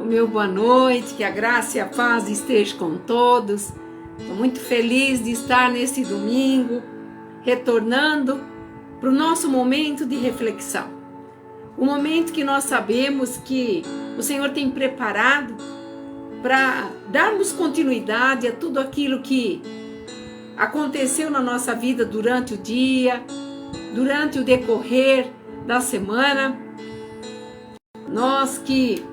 meu boa noite, que a graça e a paz estejam com todos. Estou muito feliz de estar nesse domingo, retornando para o nosso momento de reflexão. O momento que nós sabemos que o Senhor tem preparado para darmos continuidade a tudo aquilo que aconteceu na nossa vida durante o dia, durante o decorrer da semana. Nós que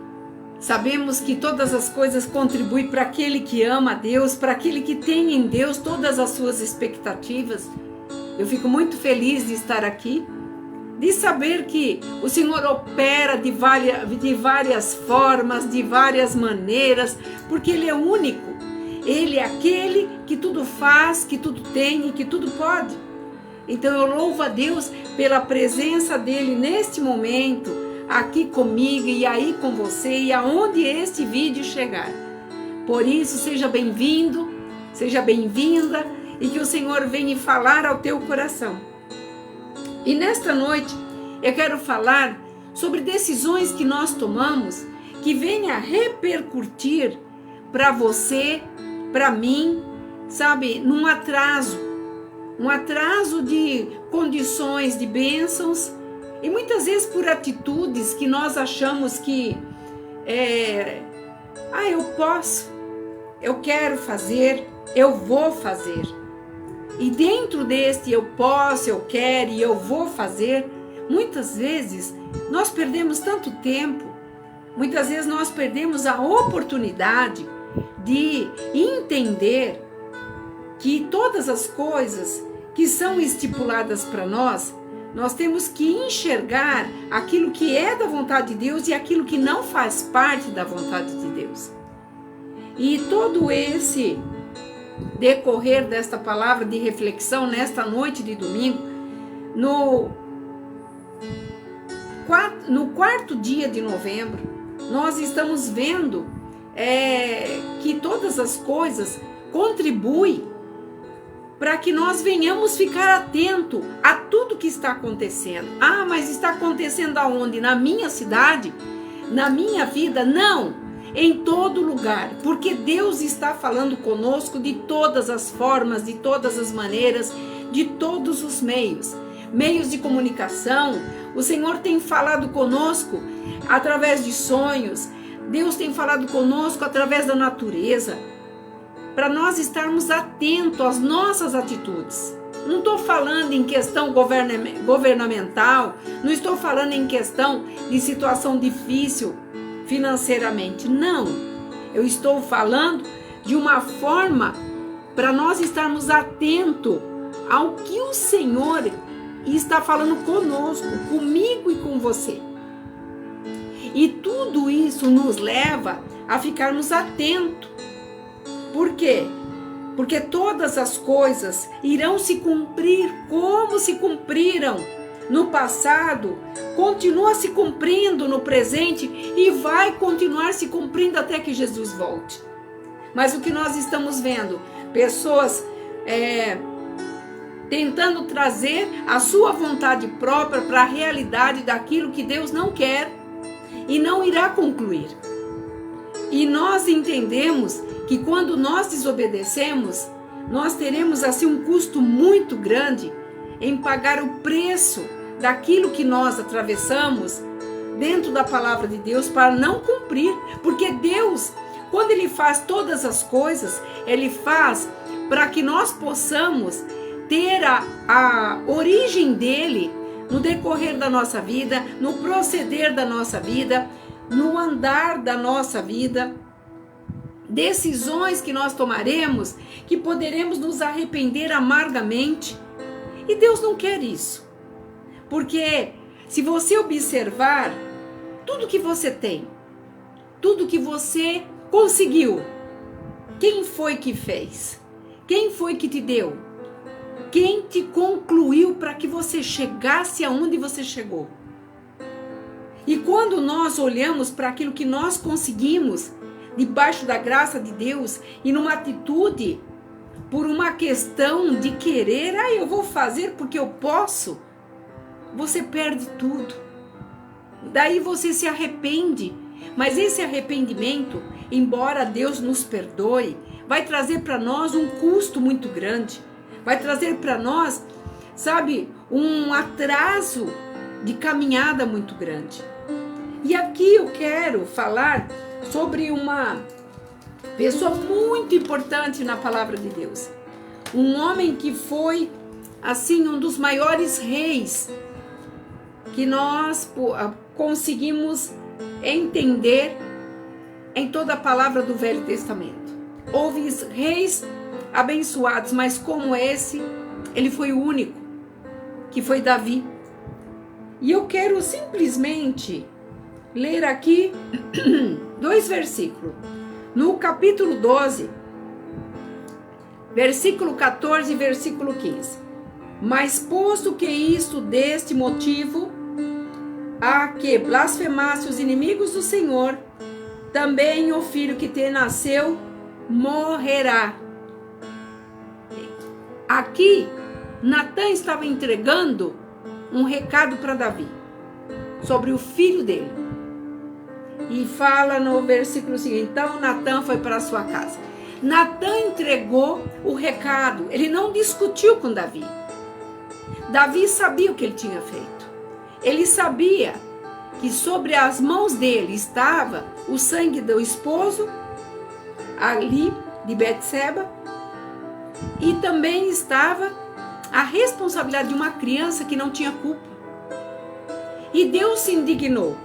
sabemos que todas as coisas contribuem para aquele que ama a Deus, para aquele que tem em Deus todas as suas expectativas. Eu fico muito feliz de estar aqui, de saber que o Senhor opera de várias formas, de várias maneiras, porque Ele é único. Ele é aquele que tudo faz, que tudo tem e que tudo pode. Então eu louvo a Deus pela presença dEle neste momento, aqui comigo e aí com você e aonde este vídeo chegar. Por isso, seja bem-vindo, seja bem-vinda e que o Senhor venha falar ao teu coração. E nesta noite eu quero falar sobre decisões que nós tomamos que venham a repercutir para você, para mim, sabe, num atraso. Um atraso de condições, de bênçãos, e muitas vezes por atitudes que nós achamos que eu posso, eu quero fazer, eu vou fazer. E dentro deste eu posso, eu quero e eu vou fazer, muitas vezes nós perdemos tanto tempo, muitas vezes nós perdemos a oportunidade de entender que todas as coisas que são estipuladas para nós temos que enxergar aquilo que é da vontade de Deus e aquilo que não faz parte da vontade de Deus. E todo esse decorrer desta palavra de reflexão nesta noite de domingo, no quarto dia de novembro, nós estamos vendo que todas as coisas contribuem para que nós venhamos ficar atento a tudo que está acontecendo. Ah, mas está acontecendo aonde? Na minha cidade? Na minha vida? Não, em todo lugar, porque Deus está falando conosco de todas as formas, de todas as maneiras, de todos os meios de comunicação. O Senhor tem falado conosco através de sonhos, Deus tem falado conosco através da natureza, para nós estarmos atentos às nossas atitudes. Não estou falando em questão governamental, não estou falando em questão de situação difícil financeiramente, não. Eu estou falando de uma forma para nós estarmos atentos ao que o Senhor está falando conosco, comigo e com você. E tudo isso nos leva a ficarmos atentos. Por quê? Porque todas as coisas irão se cumprir como se cumpriram no passado, continua se cumprindo no presente e vai continuar se cumprindo até que Jesus volte. Mas o que nós estamos vendo? Pessoas tentando trazer a sua vontade própria para a realidade daquilo que Deus não quer e não irá concluir. E nós entendemos que quando nós desobedecemos, nós teremos assim um custo muito grande em pagar o preço daquilo que nós atravessamos dentro da palavra de Deus para não cumprir. Porque Deus, quando Ele faz todas as coisas, Ele faz para que nós possamos ter a origem dEle no decorrer da nossa vida, no proceder da nossa vida, no andar da nossa vida. Decisões que nós tomaremos que poderemos nos arrepender amargamente. E Deus não quer isso. Porque se você observar tudo que você tem, tudo que você conseguiu, quem foi que fez? Quem foi que te deu? Quem te concluiu para que você chegasse aonde você chegou? E quando nós olhamos para aquilo que nós conseguimos debaixo da graça de Deus e numa atitude por uma questão de querer, eu vou fazer porque eu posso, você perde tudo. Daí você se arrepende Mas esse arrependimento, embora Deus nos perdoe, vai trazer para nós um custo muito grande. Vai trazer para nós, sabe, um atraso de caminhada muito grande. E aqui eu quero falar sobre uma pessoa muito importante na palavra de Deus. Um homem que foi, assim, um dos maiores reis que nós conseguimos entender em toda a palavra do Velho Testamento. Houve reis abençoados, mas como esse, ele foi o único, que foi Davi. E eu quero simplesmente ler aqui 2 versículos. No capítulo 12, versículo 14 e versículo 15. Mas posto que isto deste motivo, a que blasfemasse os inimigos do Senhor, também o filho que te nasceu morrerá. Aqui, Natã estava entregando um recado para Davi sobre o filho dele. E fala no versículo seguinte: então Natã foi para a sua casa. Natã entregou o recado, ele não discutiu com Davi. Davi sabia o que ele tinha feito. Ele sabia que sobre as mãos dele estava o sangue do esposo ali de Betseba, e também estava a responsabilidade de uma criança que não tinha culpa. E Deus se indignou,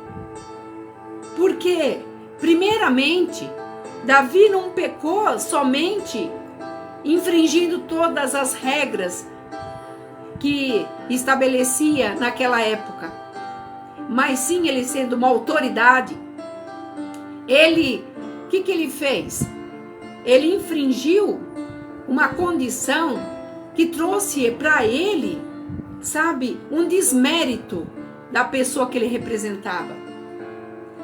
porque primeiramente Davi não pecou somente infringindo todas as regras que estabelecia naquela época, mas sim ele sendo uma autoridade. O que ele fez? Ele infringiu uma condição que trouxe para ele, sabe, um desmérito da pessoa que ele representava.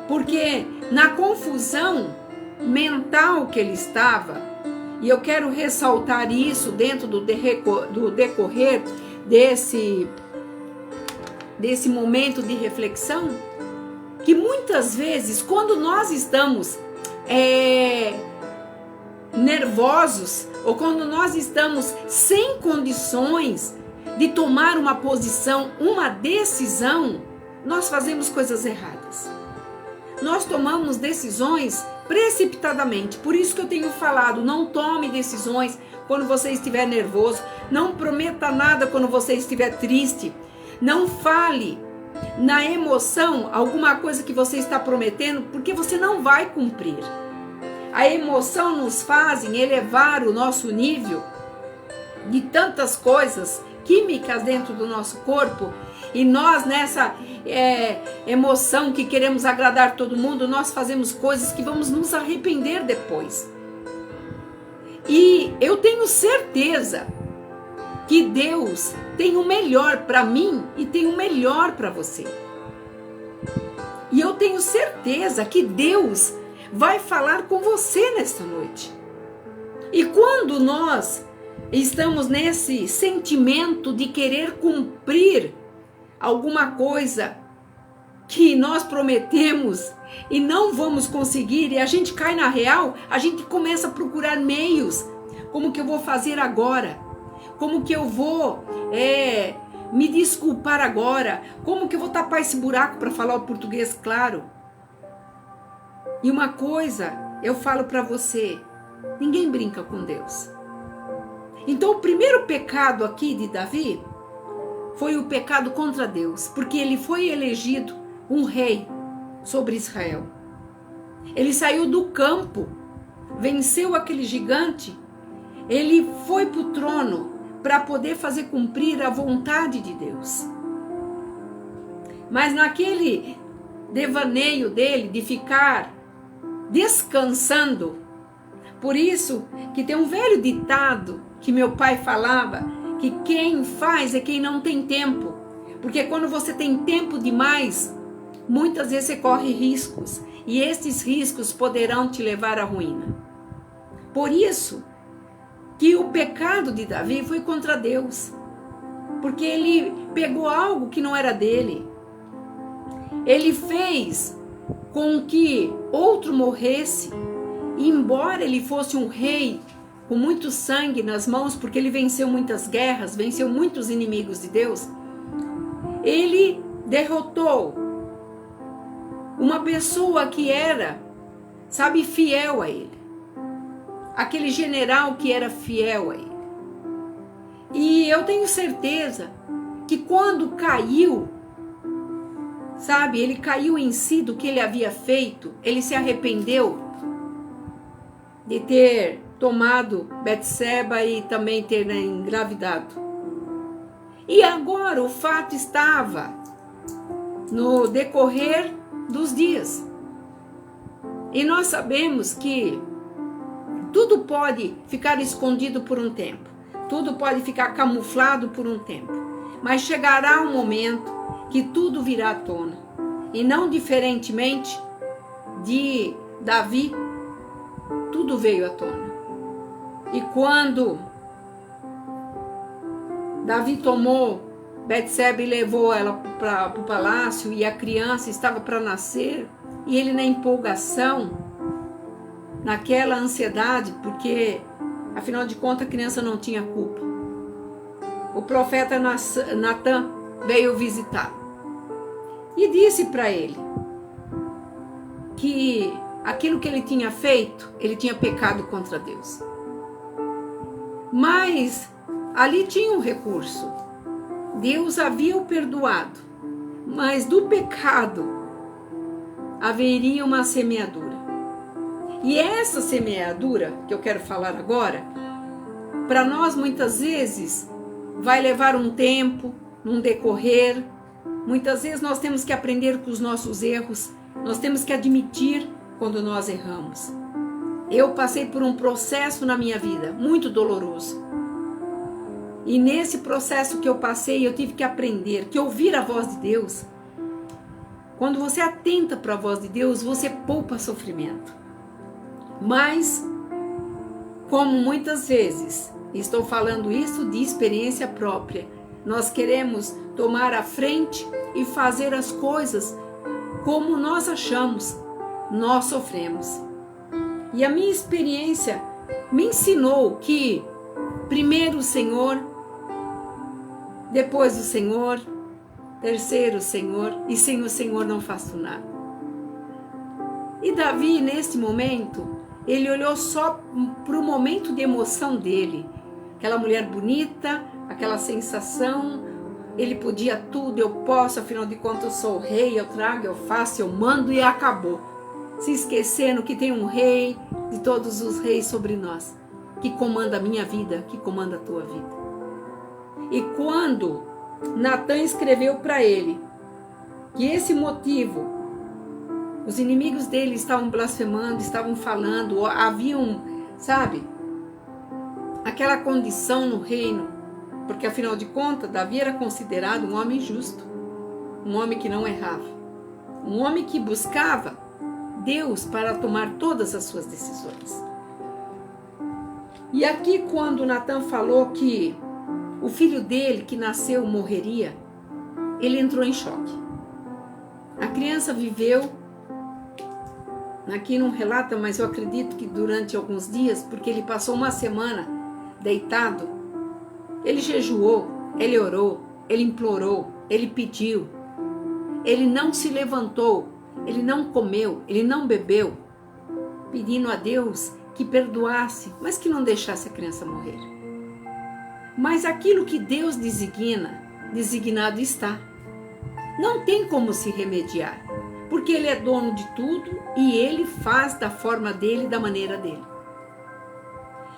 Porque na confusão mental que ele estava, e eu quero ressaltar isso dentro do decorrer desse momento de reflexão, que muitas vezes quando nós estamos nervosos, ou quando nós estamos sem condições de tomar uma posição, uma decisão, nós fazemos coisas erradas. Nós tomamos decisões precipitadamente. Por isso que eu tenho falado, não tome decisões quando você estiver nervoso, não prometa nada quando você estiver triste, não fale na emoção alguma coisa que você está prometendo, porque você não vai cumprir. A emoção nos faz elevar o nosso nível de tantas coisas químicas dentro do nosso corpo, e nós nessa emoção que queremos agradar todo mundo, nós fazemos coisas que vamos nos arrepender depois. E eu tenho certeza que Deus tem o melhor para mim e tem o melhor para você. E eu tenho certeza que Deus vai falar com você nesta noite. E quando nós estamos nesse sentimento de querer cumprir alguma coisa que nós prometemos e não vamos conseguir, e a gente cai na real, a gente começa a procurar meios. Como que eu vou fazer agora? Como que eu vou me desculpar agora? Como que eu vou tapar esse buraco para falar o português claro? E uma coisa eu falo para você: ninguém brinca com Deus. Então o primeiro pecado aqui de Davi foi o pecado contra Deus, porque ele foi elegido um rei sobre Israel. Ele saiu do campo, venceu aquele gigante, ele foi para o trono para poder fazer cumprir a vontade de Deus. Mas naquele devaneio dele de ficar descansando, por isso que tem um velho ditado que meu pai falava, que quem faz é quem não tem tempo. Porque quando você tem tempo demais, muitas vezes você corre riscos, e esses riscos poderão te levar à ruína. Por isso que o pecado de Davi foi contra Deus, porque ele pegou algo que não era dele. Ele fez com que outro morresse, e embora ele fosse um rei com muito sangue nas mãos, porque ele venceu muitas guerras, venceu muitos inimigos de Deus, ele derrotou uma pessoa que era, sabe, fiel a ele. Aquele general que era fiel a ele. E eu tenho certeza que quando caiu, sabe, ele caiu em si do que ele havia feito, ele se arrependeu de ter tomado Betseba e também ter engravidado. E agora o fato estava no decorrer dos dias. E nós sabemos que tudo pode ficar escondido por um tempo. Tudo pode ficar camuflado por um tempo. Mas chegará um momento que tudo virá à tona. E não diferentemente de Davi, tudo veio à tona. E quando Davi tomou Betseba e levou ela para o palácio, e a criança estava para nascer, e ele na empolgação, naquela ansiedade, porque afinal de contas a criança não tinha culpa. O profeta Natan veio visitar e disse para ele que aquilo que ele tinha feito, ele tinha pecado contra Deus. Mas ali tinha um recurso. Deus havia o perdoado, mas do pecado haveria uma semeadura. E essa semeadura que eu quero falar agora, para nós muitas vezes vai levar um tempo, num decorrer. Muitas vezes nós temos que aprender com os nossos erros, nós temos que admitir quando nós erramos. Eu passei por um processo na minha vida muito doloroso. E nesse processo que eu passei, eu tive que aprender que ouvir a voz de Deus, quando você atenta para a voz de Deus, você poupa sofrimento. Mas, como muitas vezes, estou falando isso de experiência própria, nós queremos tomar a frente e fazer as coisas como nós achamos, nós sofremos. E a minha experiência me ensinou que primeiro o Senhor, depois o Senhor, terceiro o Senhor, e sem o Senhor não faço nada. E Davi, nesse momento, ele olhou só para o momento de emoção dele. Aquela mulher bonita, aquela sensação, ele podia tudo, eu posso, afinal de contas eu sou o rei, eu trago, eu faço, eu mando e acabou. Se esquecendo que tem um rei de todos os reis sobre nós, que comanda a minha vida, que comanda a tua vida. E quando Natan escreveu para ele que esse motivo, os inimigos dele estavam blasfemando, estavam falando, haviam, sabe, aquela condição no reino, porque afinal de contas, Davi era considerado um homem justo, um homem que não errava, um homem que buscava Deus para tomar todas as suas decisões. E aqui quando Natan falou que o filho dele que nasceu morreria, ele entrou em choque. A criança viveu, aqui não relata, mas eu acredito que durante alguns dias, porque ele passou uma semana deitado, ele jejuou, ele orou, ele implorou, ele pediu, ele não se levantou, ele não comeu, ele não bebeu, pedindo a Deus que perdoasse, mas que não deixasse a criança morrer. Mas aquilo que Deus designa, designado está. Não tem como se remediar, porque Ele é dono de tudo e Ele faz da forma dele, da maneira dele.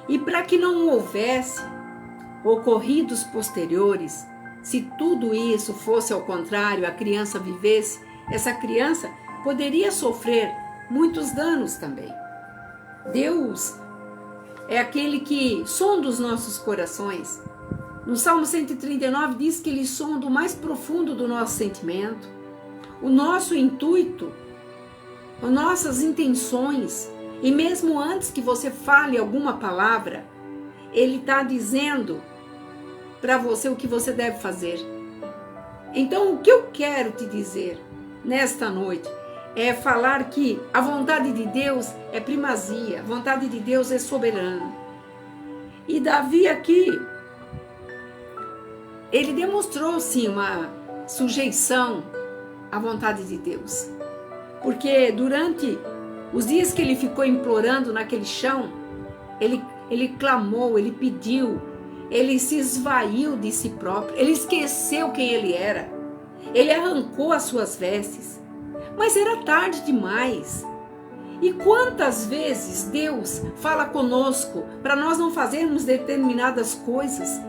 E para que não houvesse ocorridos posteriores, se tudo isso fosse ao contrário, a criança vivesse, essa criança poderia sofrer muitos danos também. Deus é aquele que sonda os nossos corações. No Salmo 139 diz que Ele sonda o mais profundo do nosso sentimento, o nosso intuito, as nossas intenções. E mesmo antes que você fale alguma palavra, Ele está dizendo para você o que você deve fazer. Então, o que eu quero te dizer nesta noite é falar que a vontade de Deus é primazia, a vontade de Deus é soberana. E Davi aqui, ele demonstrou sim uma sujeição à vontade de Deus. Porque durante os dias que ele ficou implorando naquele chão, ele clamou, ele pediu, ele se esvaiu de si próprio, ele esqueceu quem ele era, ele arrancou as suas vestes, mas era tarde demais. E quantas vezes Deus fala conosco para nós não fazermos determinadas coisas,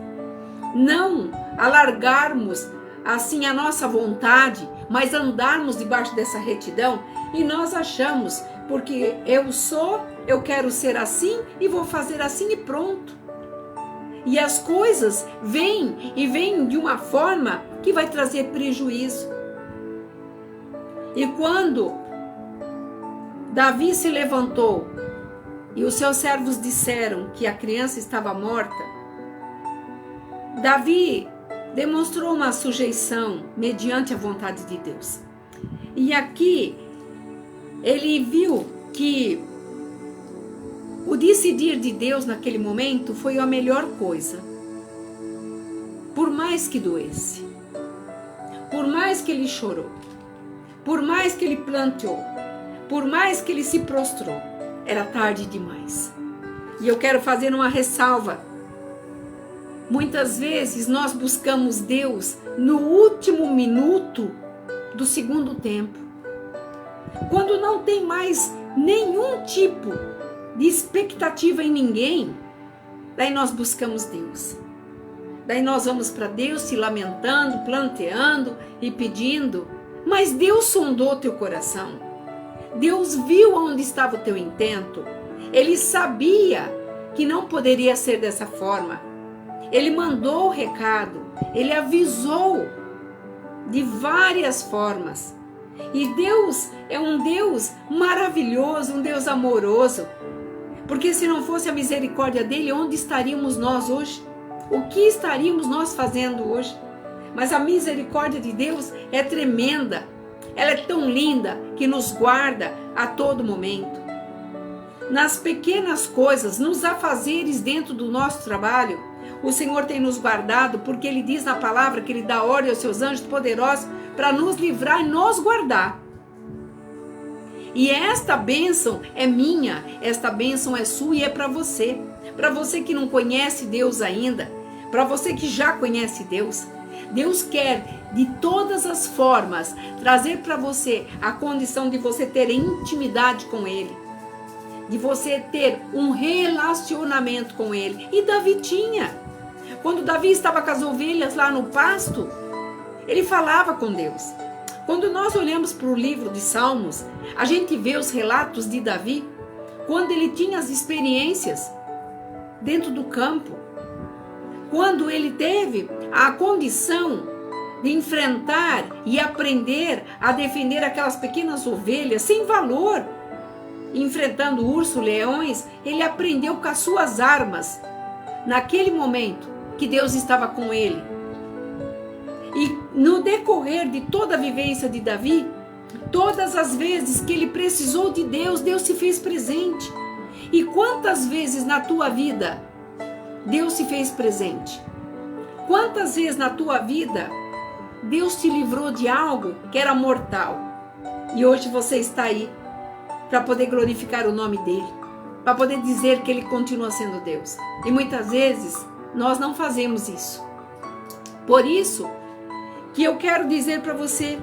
não alargarmos assim a nossa vontade, mas andarmos debaixo dessa retidão, e nós achamos, porque eu quero ser assim e vou fazer assim e pronto. E as coisas vêm de uma forma que vai trazer prejuízo. E quando Davi se levantou e os seus servos disseram que a criança estava morta, Davi demonstrou uma sujeição mediante a vontade de Deus. E aqui ele viu que o decidir de Deus naquele momento foi a melhor coisa. Por mais que doesse, por mais que ele chorou, por mais que ele planteou, por mais que ele se prostrou, era tarde demais. E eu quero fazer uma ressalva. Muitas vezes nós buscamos Deus no último minuto do segundo tempo, quando não tem mais nenhum tipo de expectativa em ninguém. Daí nós buscamos Deus. Daí nós vamos para Deus se lamentando, planteando e pedindo. Mas Deus sondou teu coração. Deus viu onde estava o teu intento. Ele sabia que não poderia ser dessa forma. Ele mandou o recado. Ele avisou de várias formas. E Deus é um Deus maravilhoso, um Deus amoroso. Porque se não fosse a misericórdia dele, onde estaríamos nós hoje? O que estaríamos nós fazendo hoje? Mas a misericórdia de Deus é tremenda. Ela é tão linda que nos guarda a todo momento. Nas pequenas coisas, nos afazeres dentro do nosso trabalho, o Senhor tem nos guardado, porque Ele diz na palavra que Ele dá ordem aos seus anjos poderosos para nos livrar e nos guardar. E esta bênção é minha, esta bênção é sua e é para você. Para você que não conhece Deus ainda, para você que já conhece Deus. Deus quer de todas as formas trazer para você a condição de você ter intimidade com Ele, de você ter um relacionamento com Ele. E Davi tinha. Quando Davi estava com as ovelhas lá no pasto, ele falava com Deus. Quando nós olhamos para o livro de Salmos, a gente vê os relatos de Davi, quando ele tinha as experiências dentro do campo, quando ele teve a condição de enfrentar e aprender a defender aquelas pequenas ovelhas sem valor, enfrentando urso, leões, ele aprendeu com as suas armas, naquele momento que Deus estava com ele. E no decorrer de toda a vivência de Davi, todas as vezes que ele precisou de Deus, Deus se fez presente. E quantas vezes na tua vida Deus se fez presente? Quantas vezes na tua vida Deus te livrou de algo que era mortal? E hoje você está aí para poder glorificar o nome dele, para poder dizer que ele continua sendo Deus. E muitas vezes nós não fazemos isso. Por isso que eu quero dizer para você,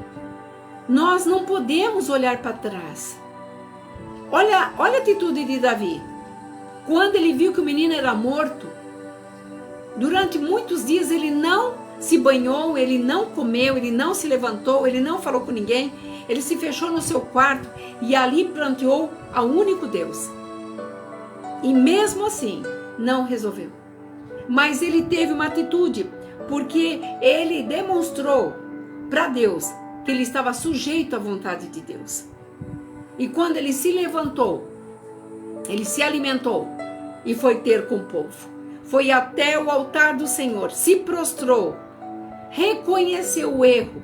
nós não podemos olhar para trás. Olha a atitude de Davi. Quando ele viu que o menino era morto, durante muitos dias ele não se banhou, ele não comeu, ele não se levantou, ele não falou com ninguém, ele se fechou no seu quarto e ali planteou ao único Deus. E mesmo assim, não resolveu. Mas ele teve uma atitude, porque ele demonstrou para Deus que ele estava sujeito à vontade de Deus. E quando ele se levantou, ele se alimentou e foi ter com o povo. Foi até o altar do Senhor, se prostrou, reconheceu o erro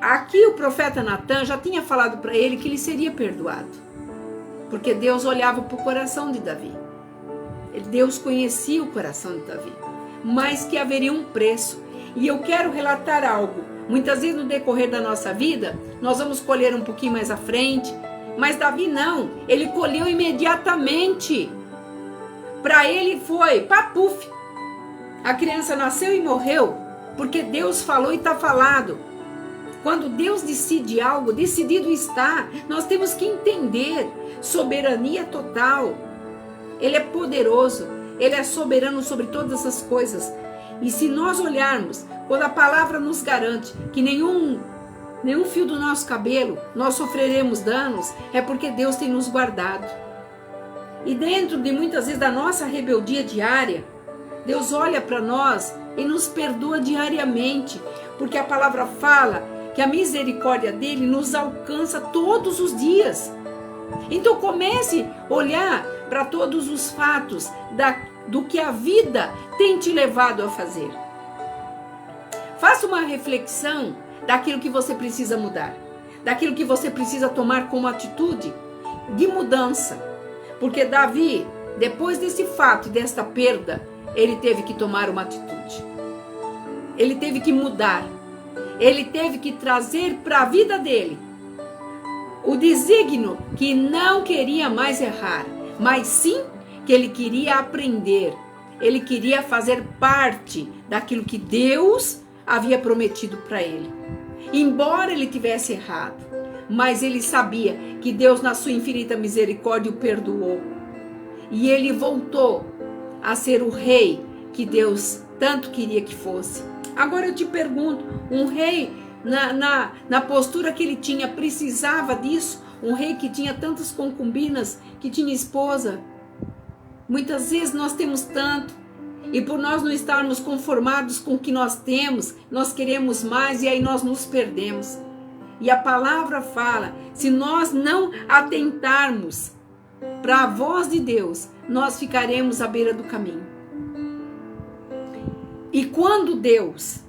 Aqui o profeta Natan já tinha falado para ele que ele seria perdoado, porque Deus olhava para o coração de Davi. Deus conhecia o coração de Davi, mas que haveria um preço. E eu quero relatar algo. Muitas vezes no decorrer da nossa vida, nós vamos colher um pouquinho mais à frente, mas Davi não, ele colheu imediatamente. Para ele foi papuf. A criança nasceu e morreu, porque Deus falou e está falado. Quando Deus decide algo, decidido está. Nós temos que entender soberania total. Ele é poderoso, Ele é soberano sobre todas as coisas. E se nós olharmos, quando a palavra nos garante que nenhum fio do nosso cabelo nós sofreremos danos, é porque Deus tem nos guardado. E dentro de muitas vezes da nossa rebeldia diária, Deus olha para nós e nos perdoa diariamente, porque a palavra fala que a misericórdia dele nos alcança todos os dias. Então comece a olhar para todos os fatos do que a vida tem te levado a fazer. Faça uma reflexão daquilo que você precisa mudar, daquilo que você precisa tomar como atitude de mudança. Porque Davi, depois desse fato e desta perda, ele teve que tomar uma atitude. Ele teve que mudar. Ele teve que trazer para a vida dele o desígnio que não queria mais errar, mas sim que ele queria aprender. Ele queria fazer parte daquilo que Deus havia prometido para ele. Embora ele tivesse errado, mas ele sabia que Deus, na sua infinita misericórdia, o perdoou. E ele voltou a ser o rei que Deus tanto queria que fosse. Agora eu te pergunto, um rei na postura que ele tinha, precisava disso? Um rei que tinha tantas concubinas, que tinha esposa? Muitas vezes nós temos tanto, e por nós não estarmos conformados com o que nós temos, nós queremos mais e aí nós nos perdemos. E a palavra fala, se nós não atentarmos para a voz de Deus, nós ficaremos à beira do caminho. E quando Deus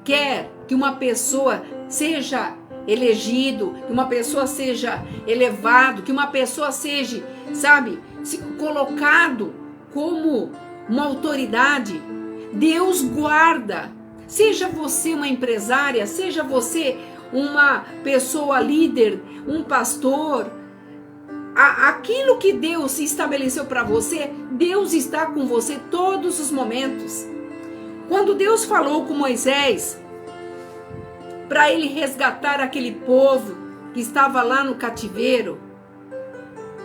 quer que uma pessoa seja elegido, que uma pessoa seja elevado, que uma pessoa seja, colocado como uma autoridade, Deus guarda. Seja você uma empresária, seja você uma pessoa líder, um pastor, aquilo que Deus estabeleceu para você, Deus está com você todos os momentos. Quando Deus falou com Moisés, para ele resgatar aquele povo que estava lá no cativeiro,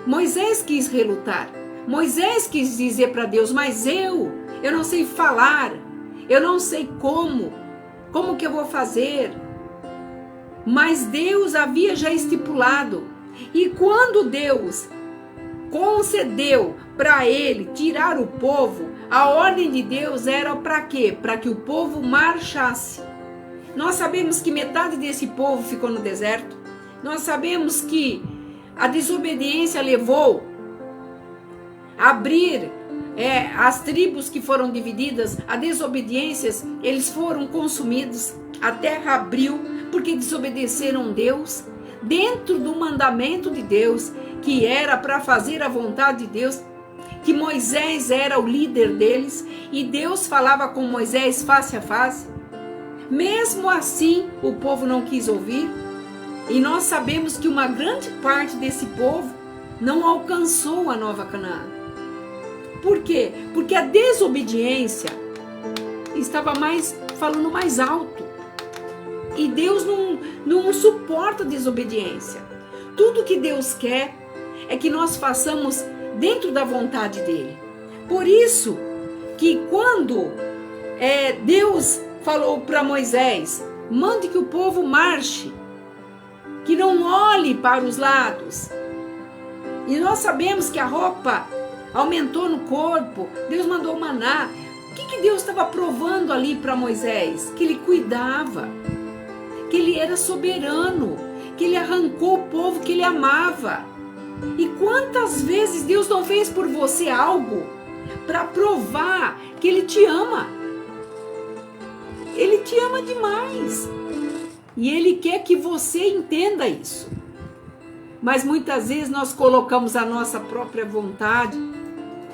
Moisés quis relutar. Moisés quis dizer para Deus, mas eu não sei falar, eu não sei como que eu vou fazer? Mas Deus havia já estipulado. E quando Deus concedeu para ele tirar o povo, a ordem de Deus era para quê? Para que o povo marchasse. Nós sabemos que metade desse povo ficou no deserto. Nós sabemos que a desobediência levou a abrir as tribos que foram divididas, a desobediências, eles foram consumidos. A terra abriu porque desobedeceram Deus dentro do mandamento de Deus, que era para fazer a vontade de Deus, que Moisés era o líder deles e Deus falava com Moisés face a face. Mesmo assim, o povo não quis ouvir, e nós sabemos que uma grande parte desse povo não alcançou a Nova Canaã. Por quê? Porque a desobediência estava falando mais alto. E Deus não suporta a desobediência. Tudo que Deus quer é que nós façamos dentro da vontade dele. Por isso que quando Deus falou para Moisés, mande que o povo marche, que não olhe para os lados. E nós sabemos que a roupa aumentou no corpo, Deus mandou maná. O que Deus estava provando ali para Moisés? Que ele cuidava, que ele era soberano, que ele arrancou o povo que ele amava. E quantas vezes Deus não fez por você algo para provar que ele te ama? Ele te ama demais. E Ele quer que você entenda isso. Mas muitas vezes nós colocamos a nossa própria vontade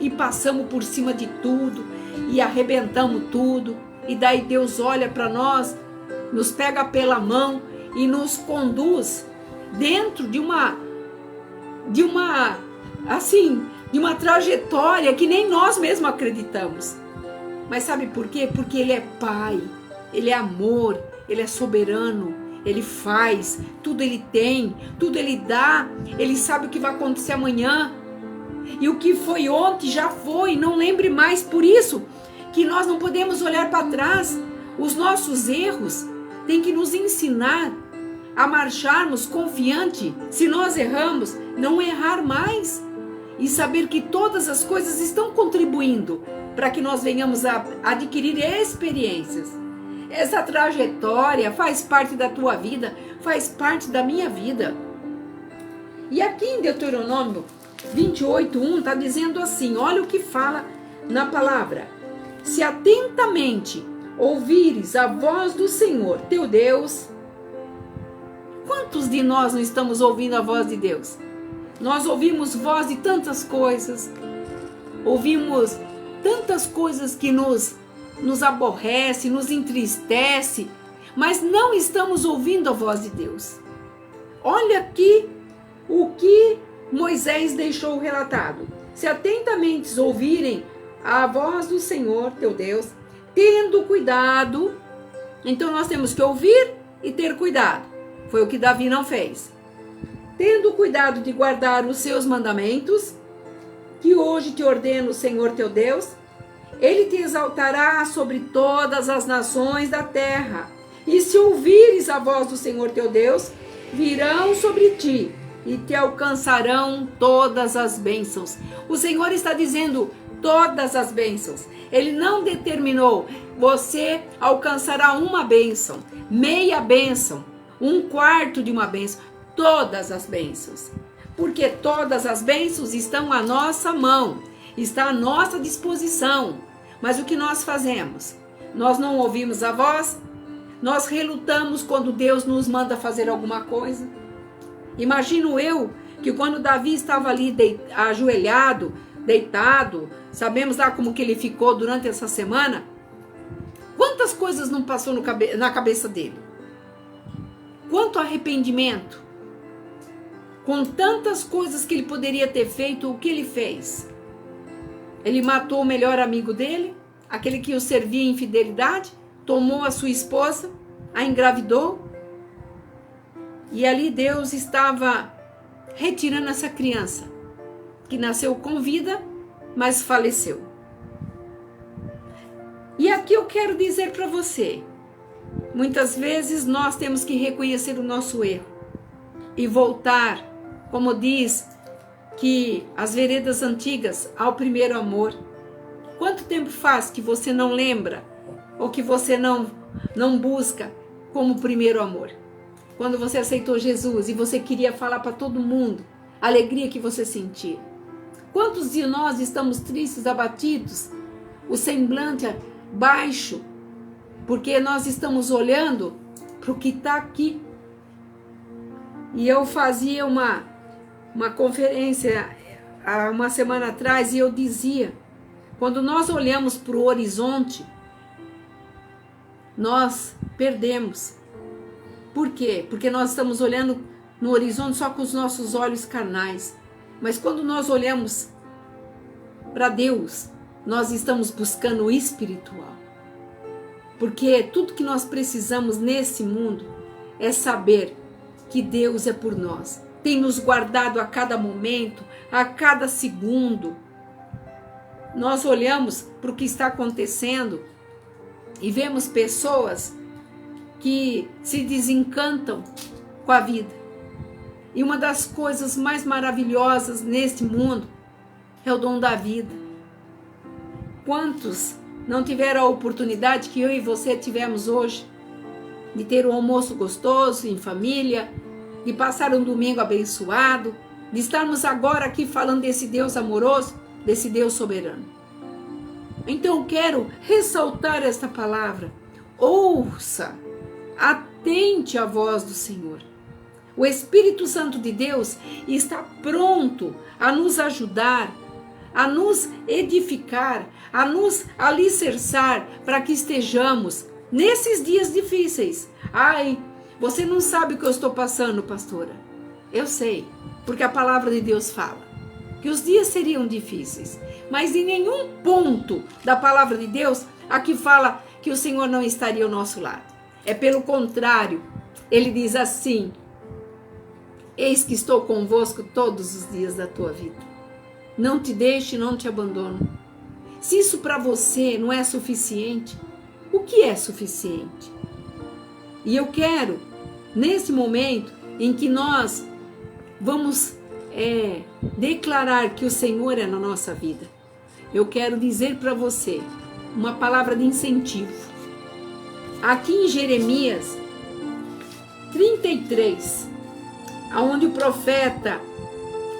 e passamos por cima de tudo e arrebentamos tudo. E daí Deus olha para nós, nos pega pela mão e nos conduz dentro de uma trajetória que nem nós mesmos acreditamos. Mas sabe por quê? Porque Ele é Pai, Ele é amor, Ele é soberano, Ele faz, tudo Ele tem, tudo Ele dá, Ele sabe o que vai acontecer amanhã. E o que foi ontem já foi, não lembre mais. Por isso que nós não podemos olhar para trás. Os nossos erros têm que nos ensinar a marcharmos confiante. Se nós erramos, não errar mais. E saber que todas as coisas estão contribuindo para que nós venhamos a adquirir experiências. Essa trajetória faz parte da tua vida, faz parte da minha vida. E aqui em Deuteronômio 28:1 está dizendo assim, olha o que fala na palavra. Se atentamente ouvires a voz do Senhor, teu Deus. Quantos de nós não estamos ouvindo a voz de Deus? Nós ouvimos voz de tantas coisas, ouvimos tantas coisas que nos aborrece, nos entristece, mas não estamos ouvindo a voz de Deus. Olha aqui o que Moisés deixou relatado. Se atentamente ouvirem a voz do Senhor, teu Deus, tendo cuidado. Então nós temos que ouvir e ter cuidado. Foi o que Davi não fez. Tendo cuidado de guardar os seus mandamentos, que hoje te ordena o Senhor teu Deus, Ele te exaltará sobre todas as nações da terra. E se ouvires a voz do Senhor teu Deus, virão sobre ti e te alcançarão todas as bênçãos. O Senhor está dizendo todas as bênçãos. Ele não determinou, você alcançará uma bênção, meia bênção, um quarto de uma bênção, todas as bênçãos. Porque todas as bênçãos estão à nossa mão, está à nossa disposição. Mas o que nós fazemos? Nós não ouvimos a voz, nós relutamos quando Deus nos manda fazer alguma coisa. Imagino eu que quando Davi estava ali ajoelhado, deitado, sabemos lá como que ele ficou durante essa semana, quantas coisas não passou na cabeça dele? Quanto arrependimento, com tantas coisas que ele poderia ter feito, o que ele fez? Ele matou o melhor amigo dele, aquele que o servia em fidelidade, tomou a sua esposa, a engravidou, e ali Deus estava retirando essa criança, que nasceu com vida, mas faleceu. E aqui eu quero dizer para você, muitas vezes nós temos que reconhecer o nosso erro e voltar, como diz que as veredas antigas, ao primeiro amor. Quanto tempo faz que você não lembra ou que você não busca como primeiro amor? Quando você aceitou Jesus e você queria falar para todo mundo a alegria que você sentia. Quantos de nós estamos tristes, abatidos, o semblante baixo, porque nós estamos olhando para o que está aqui. E eu fazia uma conferência há uma semana atrás e eu dizia, quando nós olhamos para o horizonte, nós perdemos. Por quê? Porque nós estamos olhando no horizonte só com os nossos olhos carnais. Mas quando nós olhamos para Deus, nós estamos buscando o espiritual. Porque tudo que nós precisamos nesse mundo é saber que Deus é por nós. Tem nos guardado a cada momento, a cada segundo. Nós olhamos para o que está acontecendo e vemos pessoas que se desencantam com a vida. E uma das coisas mais maravilhosas neste mundo é o dom da vida. Quantos não tiveram a oportunidade que eu e você tivemos hoje de ter um almoço gostoso em família, de passar um domingo abençoado, de estarmos agora aqui falando desse Deus amoroso, desse Deus soberano. Então eu quero ressaltar esta palavra. Ouça atente à voz do Senhor. O Espírito Santo de Deus está pronto a nos ajudar, a nos edificar, a nos alicerçar para que estejamos nesses dias difíceis. Ai, você não sabe o que eu estou passando, pastora. Eu sei, porque a palavra de Deus fala que os dias seriam difíceis, mas em nenhum ponto da palavra de Deus aqui fala que o Senhor não estaria ao nosso lado. É pelo contrário, ele diz assim: eis que estou convosco todos os dias da tua vida. Não te deixe, não te abandono. Se isso para você não é suficiente, o que é suficiente? E eu quero, nesse momento em que nós vamos declarar que o Senhor é na nossa vida, eu quero dizer para você uma palavra de incentivo. Aqui em Jeremias 33, onde o profeta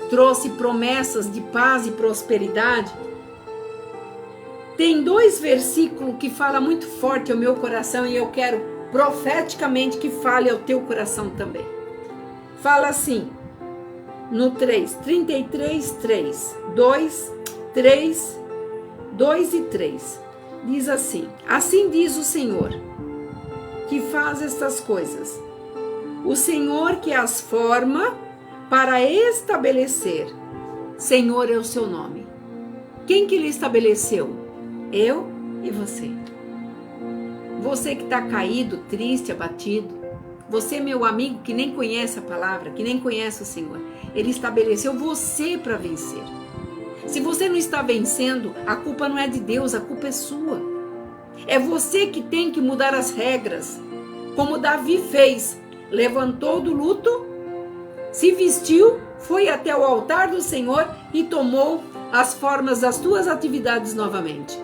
trouxe promessas de paz e prosperidade, tem 2 versículos que falam muito forte ao meu coração e eu quero profeticamente que fale ao teu coração também. Fala assim, no 33, 3, 2 e 3. Diz assim: assim diz o Senhor, que faz estas coisas, o Senhor que as forma para estabelecer. Senhor é o seu nome. Quem que ele estabeleceu? Eu e você. Você que está caído, triste, abatido. Você, meu amigo, que nem conhece a palavra, que nem conhece o Senhor. Ele estabeleceu você para vencer. Se você não está vencendo, a culpa não é de Deus, a culpa é sua. É você que tem que mudar as regras. Como Davi fez. Levantou do luto, se vestiu, foi até o altar do Senhor e tomou as formas das tuas atividades novamente.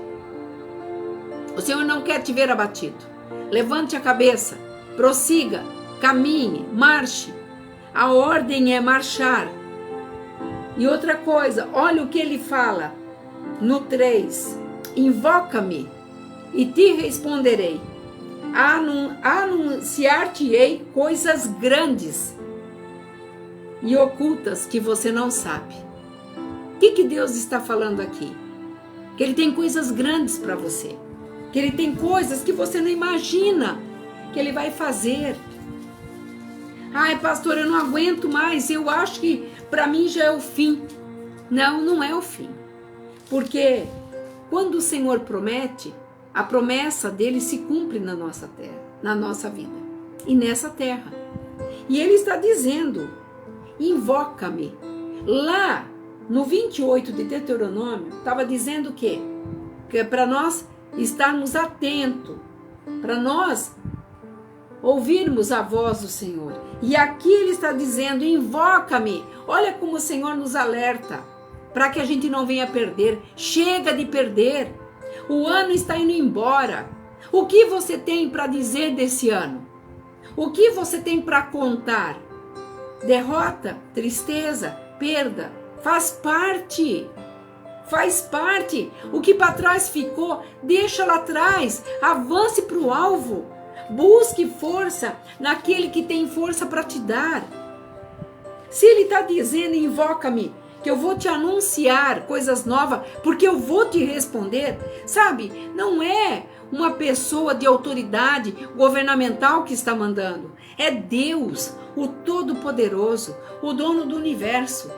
O Senhor não quer te ver abatido. Levante a cabeça, prossiga, caminhe, marche. A ordem é marchar. E outra coisa, olha o que ele fala no 3. Invoca-me e te responderei. Anunciar-te-ei coisas grandes e ocultas que você não sabe. O que Deus está falando aqui? Que Ele tem coisas grandes para você. Que Ele tem coisas que você não imagina que Ele vai fazer. Ai, pastor, eu não aguento mais. Eu acho que para mim já é o fim. Não, não é o fim. Porque quando o Senhor promete, a promessa dele se cumpre na nossa terra, na nossa vida e nessa terra. E ele está dizendo: invoca-me. Lá no 28 de Deuteronômio, estava dizendo o quê? Que é para nós estarmos atentos, para nós ouvirmos a voz do Senhor. E aqui ele está dizendo: invoca-me. Olha como o Senhor nos alerta, para que a gente não venha perder. Chega de perder. O ano está indo embora. O que você tem para dizer desse ano? O que você tem para contar? Derrota, tristeza, perda, faz parte. Faz parte. O que para trás ficou, deixa lá atrás. Avance para o alvo. Busque força naquele que tem força para te dar. Se ele está dizendo: invoca-me, que eu vou te anunciar coisas novas, porque eu vou te responder, sabe? Não é uma pessoa de autoridade governamental que está mandando. É Deus, o Todo-Poderoso, o dono do universo.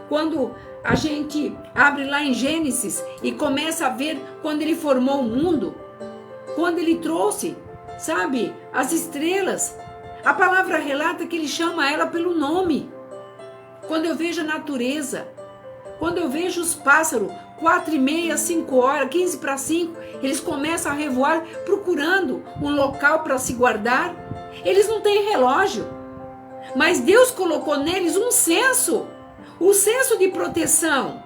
Quando a gente abre lá em Gênesis e começa a ver quando ele formou o mundo, quando ele trouxe, sabe, as estrelas, a palavra relata que ele chama ela pelo nome. Quando eu vejo a natureza, quando eu vejo os pássaros, 4:30, 5 horas, 15 para 5, eles começam a revoar procurando um local para se guardar. Eles não têm relógio, mas Deus colocou neles um senso, o senso de proteção.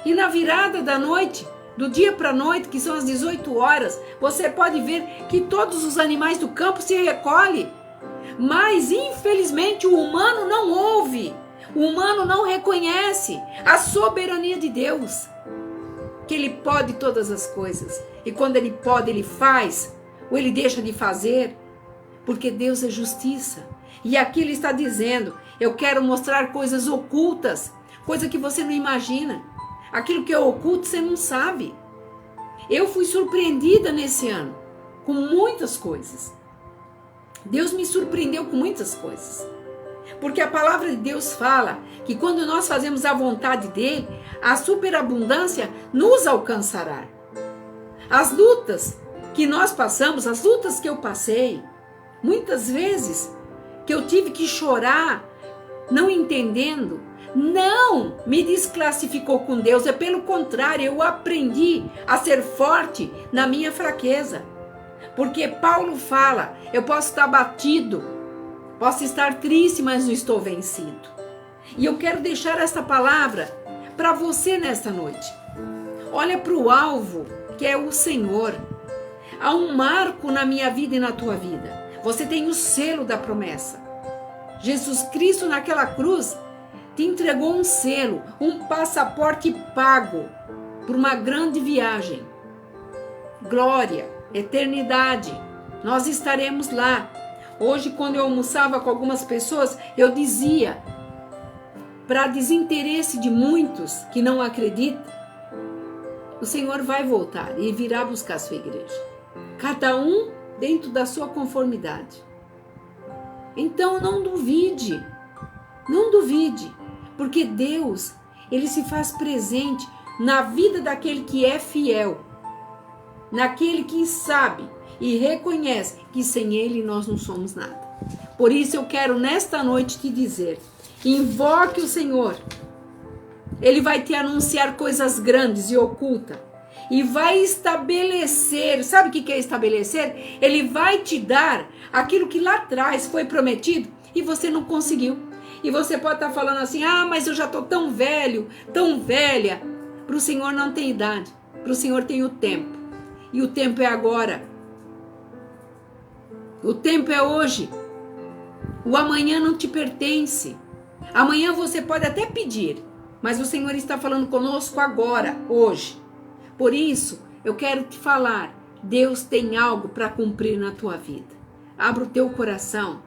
E na virada da noite, do dia para a noite, que são as 18 horas, você pode ver que todos os animais do campo se recolhem. Mas, infelizmente, o humano não ouve, o humano não reconhece a soberania de Deus, que Ele pode todas as coisas. E quando Ele pode, Ele faz, ou Ele deixa de fazer, porque Deus é justiça. E aqui ele está dizendo, eu quero mostrar coisas ocultas, coisa que você não imagina. Aquilo que é oculto você não sabe. Eu fui surpreendida nesse ano com muitas coisas. Deus me surpreendeu com muitas coisas. Porque a palavra de Deus fala que quando nós fazemos a vontade dele, a superabundância nos alcançará. As lutas que nós passamos, as lutas que eu passei, muitas vezes que eu tive que chorar, não entendendo, não me desclassificou com Deus, é pelo contrário, eu aprendi a ser forte na minha fraqueza. Porque Paulo fala, eu posso estar batido, posso estar triste, mas não estou vencido. E eu quero deixar essa palavra para você nesta noite. Olha para o alvo, que é o Senhor. Há um marco na minha vida e na tua vida. Você tem o selo da promessa. Jesus Cristo naquela cruz te entregou um selo, um passaporte pago por uma grande viagem. Glória, eternidade. Nós estaremos lá. Hoje, quando eu almoçava com algumas pessoas, eu dizia, para desinteresse de muitos que não acreditam, o Senhor vai voltar e virá buscar a sua igreja. Cada um dentro da sua conformidade. Então não duvide, porque Deus, ele se faz presente na vida daquele que é fiel, naquele que sabe e reconhece que sem ele nós não somos nada. Por isso eu quero nesta noite te dizer, invoque o Senhor, ele vai te anunciar coisas grandes e ocultas, e vai estabelecer, sabe o que é estabelecer? Ele vai te dar aquilo que lá atrás foi prometido e você não conseguiu. E você pode estar falando assim, mas eu já estou tão velho, tão velha. Para o Senhor não tem idade, para o Senhor tem o tempo. E o tempo é agora. O tempo é hoje. O amanhã não te pertence. Amanhã você pode até pedir, mas o Senhor está falando conosco agora, hoje. Por isso, eu quero te falar, Deus tem algo para cumprir na tua vida. Abra o teu coração,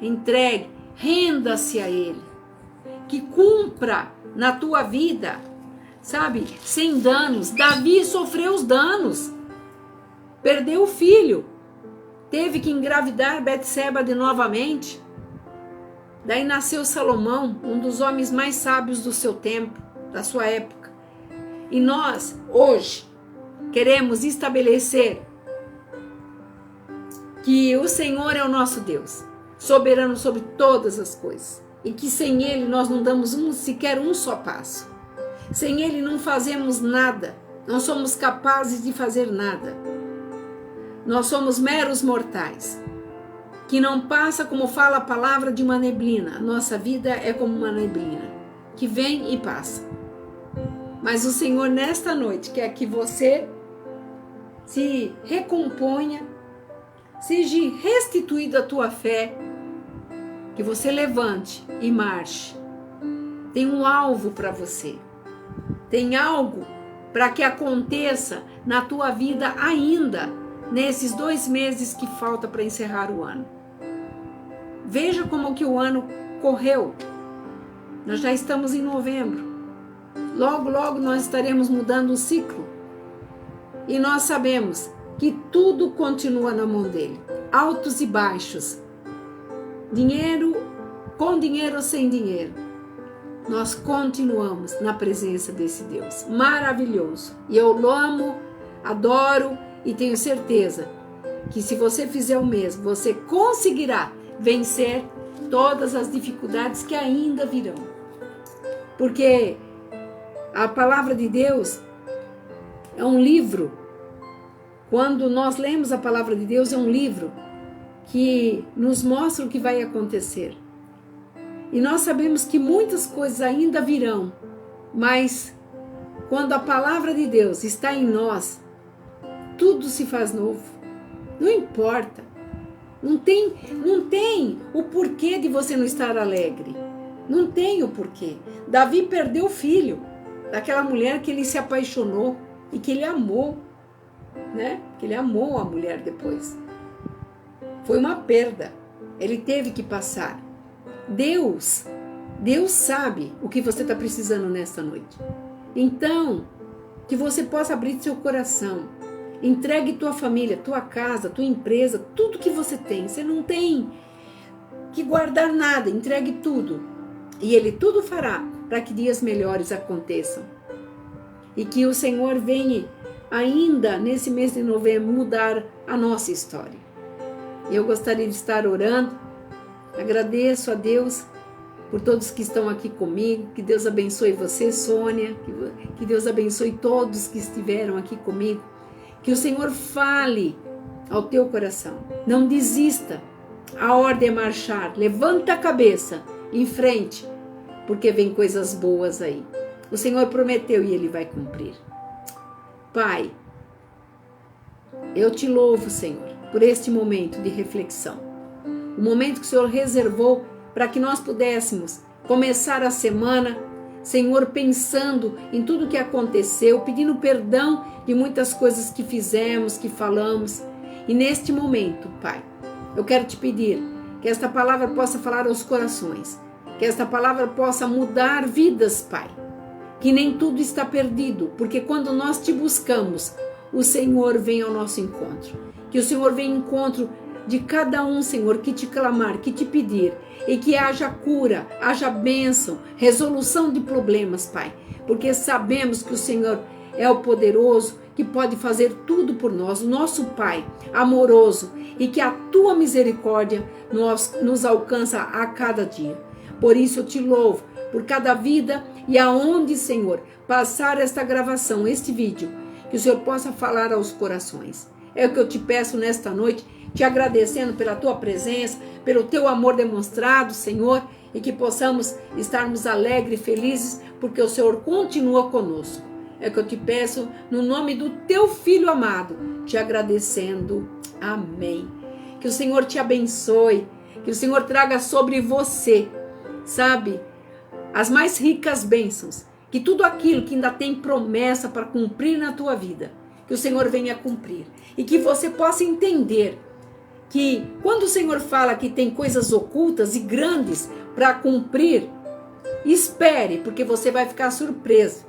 entregue, renda-se a Ele. Que cumpra na tua vida, sabe, sem danos. Davi sofreu os danos, perdeu o filho, teve que engravidar Betseba de novamente. Daí nasceu Salomão, um dos homens mais sábios do seu tempo, da sua época. E nós, hoje, queremos estabelecer que o Senhor é o nosso Deus, soberano sobre todas as coisas. E que sem Ele nós não damos sequer um só passo. Sem Ele não fazemos nada, não somos capazes de fazer nada. Nós somos meros mortais, que não passa, como fala a palavra, de uma neblina. Nossa vida é como uma neblina, que vem e passa. Mas o Senhor nesta noite quer que você se recomponha, seja restituída a tua fé, que você levante e marche. Tem um alvo para você. Tem algo para que aconteça na tua vida ainda, nesses 2 meses que falta para encerrar o ano. Veja como que o ano correu. Nós já estamos em novembro. Logo, logo nós estaremos mudando o ciclo. E nós sabemos que tudo continua na mão dele. Altos e baixos. Dinheiro, com dinheiro ou sem dinheiro. Nós continuamos na presença desse Deus maravilhoso. E eu amo, adoro e tenho certeza que se você fizer o mesmo, você conseguirá vencer todas as dificuldades que ainda virão. Porque a palavra de Deus é um livro. Quando nós lemos a palavra de Deus, é um livro que nos mostra o que vai acontecer. E nós sabemos que muitas coisas ainda virão, mas quando a palavra de Deus está em nós, tudo se faz novo. Não importa. Não tem o porquê de você não estar alegre. Não tem o porquê. Davi perdeu o filho daquela mulher que ele se apaixonou e que ele amou, né? Que ele amou a mulher depois. Foi uma perda. Ele teve que passar. Deus sabe o que você está precisando nesta noite. Então, que você possa abrir seu coração. Entregue tua família, tua casa, tua empresa, tudo que você tem. Você não tem que guardar nada, entregue tudo. E Ele tudo fará para que dias melhores aconteçam. E que o Senhor venha ainda nesse mês de novembro mudar a nossa história. Eu gostaria de estar orando. Agradeço a Deus por todos que estão aqui comigo. Que Deus abençoe você, Sônia. Que Deus abençoe todos que estiveram aqui comigo. Que o Senhor fale ao teu coração. Não desista. A ordem é marchar. Levanta a cabeça em frente, porque vem coisas boas aí. O Senhor prometeu e Ele vai cumprir. Pai, eu te louvo, Senhor, por este momento de reflexão. O momento que o Senhor reservou para que nós pudéssemos começar a semana, Senhor, pensando em tudo que aconteceu, pedindo perdão de muitas coisas que fizemos, que falamos. E neste momento, Pai, eu quero te pedir que esta palavra possa falar aos corações, que esta palavra possa mudar vidas, Pai. Que nem tudo está perdido, porque quando nós te buscamos, o Senhor vem ao nosso encontro. Que o Senhor venha ao encontro de cada um, Senhor, que te clamar, que te pedir, e que haja cura, haja bênção, resolução de problemas, Pai, porque sabemos que o Senhor é o poderoso, que pode fazer tudo por nós, o nosso Pai amoroso, e que a tua misericórdia nos alcança a cada dia. Por isso eu te louvo, por cada vida, e aonde, Senhor, passar esta gravação, este vídeo, que o Senhor possa falar aos corações. É o que eu te peço nesta noite, te agradecendo pela tua presença, pelo teu amor demonstrado, Senhor, e que possamos estarmos alegres e felizes, porque o Senhor continua conosco. É o que eu te peço no nome do teu Filho amado, te agradecendo. Amém. Que o Senhor te abençoe, que o Senhor traga sobre você, sabe, as mais ricas bênçãos, que tudo aquilo que ainda tem promessa para cumprir na tua vida, que o Senhor venha cumprir, e que você possa entender que quando o Senhor fala que tem coisas ocultas e grandes para cumprir, espere, porque você vai ficar surpresa,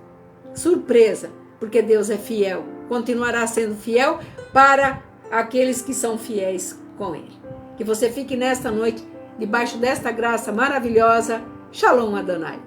porque Deus é fiel, continuará sendo fiel para aqueles que são fiéis com Ele. Que você fique nesta noite debaixo desta graça maravilhosa. Shalom Adonai.